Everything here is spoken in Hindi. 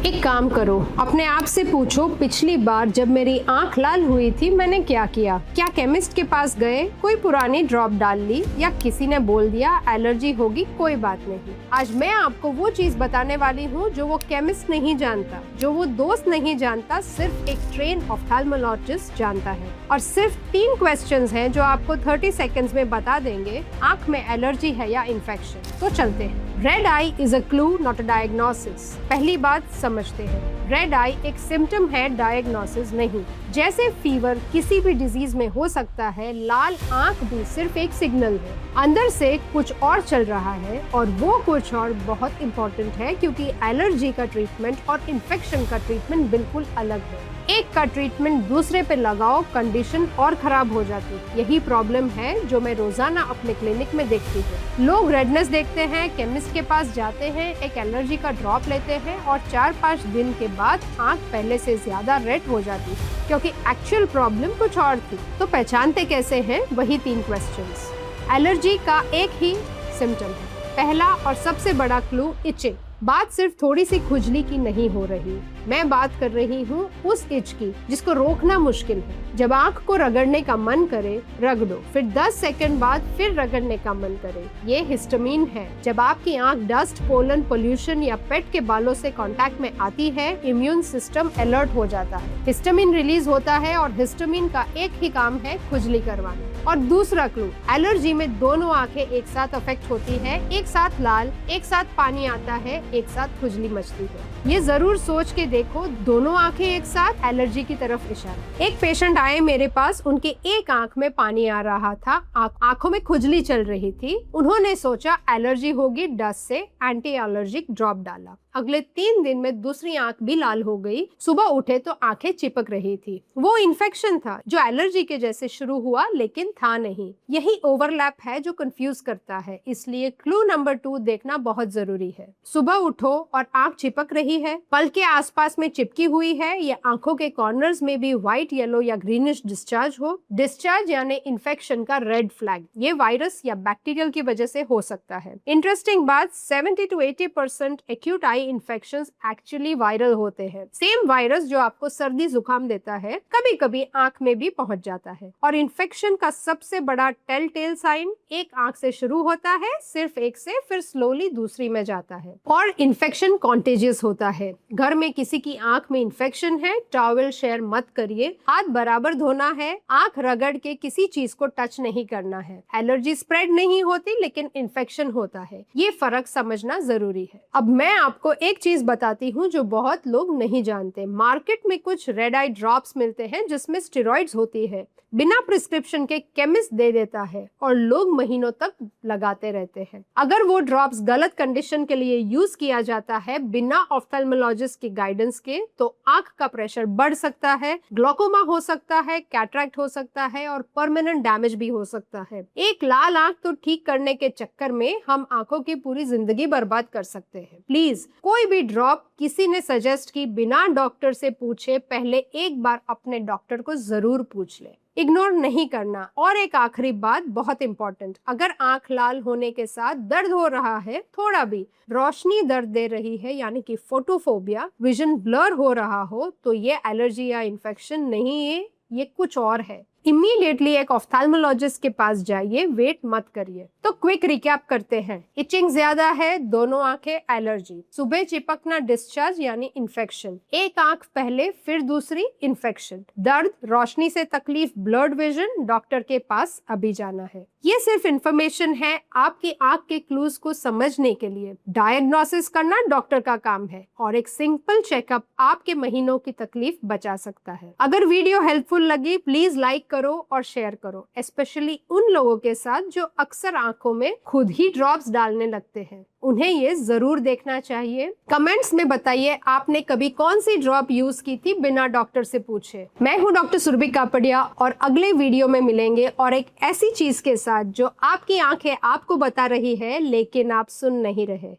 एक काम करो, अपने आप से पूछो पिछली बार जब मेरी आंख लाल हुई थी मैंने क्या किया। क्या केमिस्ट के पास गए, कोई पुरानी ड्रॉप डाल ली, या किसी ने बोल दिया एलर्जी होगी, कोई बात नहीं। आज मैं आपको वो चीज बताने वाली हूँ जो वो केमिस्ट नहीं जानता, जो वो दोस्त नहीं जानता, सिर्फ एक ट्रेन ऑफ्थेल्मोलॉजिस्ट जानता है। और सिर्फ 3 क्वेश्चंस हैं जो आपको 30 सेकंड्स में बता देंगे आंख में एलर्जी है या इन्फेक्शन। तो चलते हैं। Red I is a clue not a diagnosis. पहली बात समझते हैं, रेड आई एक सिम्टम है, डायग्नोसिस नहीं। जैसे फीवर किसी भी डिजीज में हो सकता है, लाल आंख भी सिर्फ एक सिग्नल है। अंदर से कुछ और चल रहा है और वो कुछ और बहुत इम्पोर्टेंट है, क्योंकि एलर्जी का ट्रीटमेंट और इन्फेक्शन का ट्रीटमेंट बिल्कुल अलग है। एक का ट्रीटमेंट दूसरे पे लगाओ, कंडीशन और खराब हो जाती है। यही प्रॉब्लम है जो मैं रोजाना अपने क्लिनिक में देखती हूँ। लोग रेडनेस देखते हैं, केमिस्ट के पास जाते हैं, एक एलर्जी का ड्रॉप लेते हैं और 4-5 दिन के बाद आंख पहले से ज्यादा रेड हो जाती है, क्योंकि एक्चुअल प्रॉब्लम कुछ और थी। तो पहचानते कैसे हैं? वही 3 क्वेश्चंस। एलर्जी का एक ही सिम्टम है। पहला और सबसे बड़ा क्लू, इचिंग। बात सिर्फ थोड़ी सी खुजली की नहीं हो रही, मैं बात कर रही हूँ उस इच की जिसको रोकना मुश्किल है। जब आंख को रगड़ने का मन करे, रगड़ो, फिर 10 सेकंड बाद फिर रगड़ने का मन करे, ये हिस्टामिन है। जब आपकी आंख डस्ट, पोलन, पोल्यूशन या पेट के बालों से कांटेक्ट में आती है, इम्यून सिस्टम अलर्ट हो जाता है, हिस्टामिन रिलीज होता है और हिस्टामिन का एक ही काम है, खुजली करवाना। और दूसरा क्लू, एलर्जी में दोनों आंखें एक साथ अफेक्ट होती है, एक साथ लाल, एक साथ पानी आता है, एक साथ खुजली मचती है। ये जरूर सोच के देखो, दोनों आंखें एक साथ, एलर्जी की तरफ इशारा। एक पेशेंट आए मेरे पास, उनके एक आंख में पानी आ रहा था, आंखों में खुजली चल रही थी। उन्होंने सोचा एलर्जी होगी, डस्ट से एंटी एलर्जिक ड्रॉप डाला। अगले 3 दिन में दूसरी आंख भी लाल हो गई। सुबह उठे तो आंखें चिपक रही थी। वो इन्फेक्शन था जो एलर्जी के जैसे शुरू हुआ लेकिन था नहीं। यही ओवरलैप है जो कंफ्यूज करता है, इसलिए क्लू नंबर 2 देखना बहुत जरूरी है। सुबह उठो और आंख चिपक रही है, पल के आसपास में चिपकी हुई है, या आंखों के कॉर्नर्स में भी व्हाइट, येलो या ग्रीनिश डिस्चार्ज हो। डिस्चार्ज यानी इन्फेक्शन का रेड फ्लैग। ये वायरस या बैक्टीरियल की वजह से हो सकता है। इंटरेस्टिंग बात, 70 to 80% acute I infections actually viral होते हैं। सेम वायरस जो आपको सर्दी जुकाम देता है, कभी कभी आंख में भी पहुंच जाता है। और इन्फेक्शन का सबसे बड़ा टेल टेल साइन, एक आंख से शुरू होता है, सिर्फ एक से, फिर स्लोली दूसरी में जाता है। और इन्फेक्शन कॉन्टेजियस होता है। घर में किसी की आंख में इन्फेक्शन है, टॉवल शेयर मत करिए, हाथ बराबर धोना है, आंख रगड़ के किसी चीज को टच नहीं करना है। एलर्जी स्प्रेड नहीं होती लेकिन इन्फेक्शन होता है, ये फर्क समझना जरूरी है। अब मैं आपको एक चीज बताती हूँ जो बहुत लोग नहीं जानते। मार्केट में कुछ रेड आई ड्रॉप्स मिलते हैं जिसमें स्टेरॉइड्स होती है, बिना प्रिस्क्रिप्शन के केमिस्ट दे देता है और लोग महीनों तक लगाते रहते हैं। अगर वो ड्रॉप्स गलत कंडीशन के लिए यूज किया जाता है बिना ऑफ्थेल्मोलॉजिस्ट की गाइडेंस के, तो आंख का प्रेशर बढ़ सकता है, ग्लोकोमा हो सकता है, कैटरैक्ट हो सकता है और परमानेंट डैमेज भी हो सकता है। एक लाल आंख तो ठीक करने के चक्कर में हम आंखों की पूरी जिंदगी बर्बाद कर सकते हैं। प्लीज, कोई भी ड्रॉप किसी ने सजेस्ट की बिना डॉक्टर से पूछे, पहले एक बार अपने डॉक्टर को जरूर पूछ ले, इग्नोर नहीं करना। और एक आखिरी बात बहुत इंपॉर्टेंट, अगर आंख लाल होने के साथ दर्द हो रहा है, थोड़ा भी रोशनी दर्द दे रही है यानी कि फोटोफोबिया, विजन ब्लर हो रहा हो, तो ये एलर्जी या इन्फेक्शन नहीं है, ये कुछ और है। इमीडिएटली एक ऑफ्थेल्मोलॉजिस्ट के पास जाइए, वेट मत करिए। तो क्विक रिकैप करते हैं। इचिंग ज्यादा है, दोनों आंखें, एलर्जी। सुबह चिपकना, डिस्चार्ज यानी इन्फेक्शन। एक आंख पहले फिर दूसरी, इन्फेक्शन। दर्द, रोशनी से तकलीफ, ब्लर्ड विजन, डॉक्टर के पास अभी जाना है। ये सिर्फ इंफॉर्मेशन है आपकी आंख के क्लूज को समझने के लिए। डायग्नोसिस करना डॉक्टर का काम है और एक सिंपल चेकअप आपके महीनों की तकलीफ बचा सकता है। अगर वीडियो हेल्पफुल लगी, प्लीज लाइक करो और शेयर करो, स्पेशली उन लोगों के साथ जो अक्सर आंखों में खुद ही ड्रॉप्स डालने लगते हैं। उन्हें ये जरूर देखना चाहिए। कमेंट्स में बताइए आपने कभी कौन सी ड्रॉप यूज की थी बिना डॉक्टर से पूछे। मैं हूँ डॉक्टर सुरभि कापड़िया और अगले वीडियो में मिलेंगे और एक ऐसी चीज के साथ जो आपकी आंखें आपको बता रही है लेकिन आप सुन नहीं रहे।